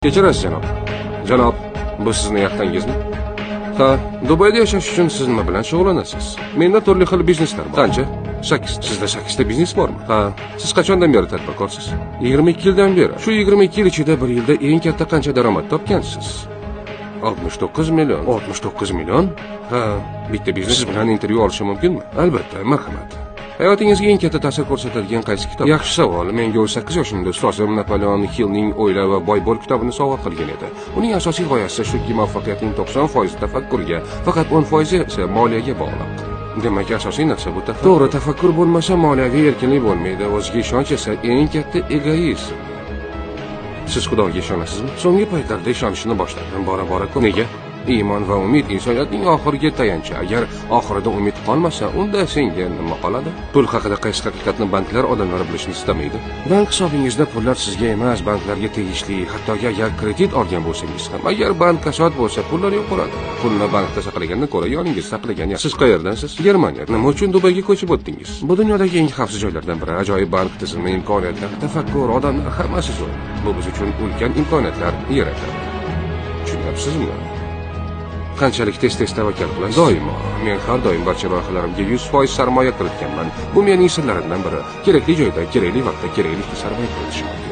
Kechirasiz janob. Janob, bu sizning yaxtangizmi? Ha, Dubayda yashash uchun siz nima bilan shug'ullanasiz? Menda turli xil bizneslar bor. Qancha? 8. Sizda 8 ta biznes bormi? Ha, siz qachondan beri tadbirkorsiz? 22 yildan beri. Shu 22 yil ichida bir yilda eng katta qancha daromad topgansiz? 69 million. 69 million? Ha, bitta biznes bilan intervyu olishim mumkinmi? Albatta, marhamat. Hayotingizga eng katta ta'sir ko'rsatadigan qaysi kitob? Yaxshi savol. Menga 8 yoshimda ustozim Napoleon Hillning O'yla va boy bo'l kitobini sovg'a qilgan edi. Uning asosiy g'oyasi shuki, muvaffaqiyatning 90% tafakkurga, faqat 10% esa moliyaga bog'liq. Demak, asosiy narsa bu tafakkur. To'g'ri, tafakkur bo'lmasa moliyaviy erkinlik bo'lmaydi. O'ziga ishonch esa eng katta egoizm. Siz Xudoga ishonasizmi? So'nggi paytlarda ishonishni boshladim, bora-bora ko'p. Nega? Iymon va umid insoniyatning oxirgi tayanchi. Agar oxirida umid qolmasa, unda senga nima qoladi? Pul haqida qaysi haqiqatni banklar odamlar bilishni istamaydi? Bank hisobingizda pullar sizga emas, banklarga tegishli. Hattoki agar kredit olgan bo'lsangiz ham, agar bank kasod bo'lsa, pullar yo'qoladi. Pulni bankda saqlagandan ko'ra yoningizda saqlagan yaxshi. Siz qayerdansiz? Germaniya. Nima uchun Dubayga ko'chib o'tdingiz? Bu dunyodagi eng xavfsiz joylardan biri. Ajoyib bank tizimi, imkoniyatlar, tafakkur, odamlar hammasi zo'r. Bu biz uchun ulkan imkoniyatlar yaratadi. Tushunyapsizmi? Qanchalik tez tavakkal qilasiz? Doimo. Men har doim barcha loyihalarimga 100% sarmoya kiritganman. Bu mening sirlarimdan biri. Kerakli joyda, kerakli vaqtda kerakli sarmoya kiritishim.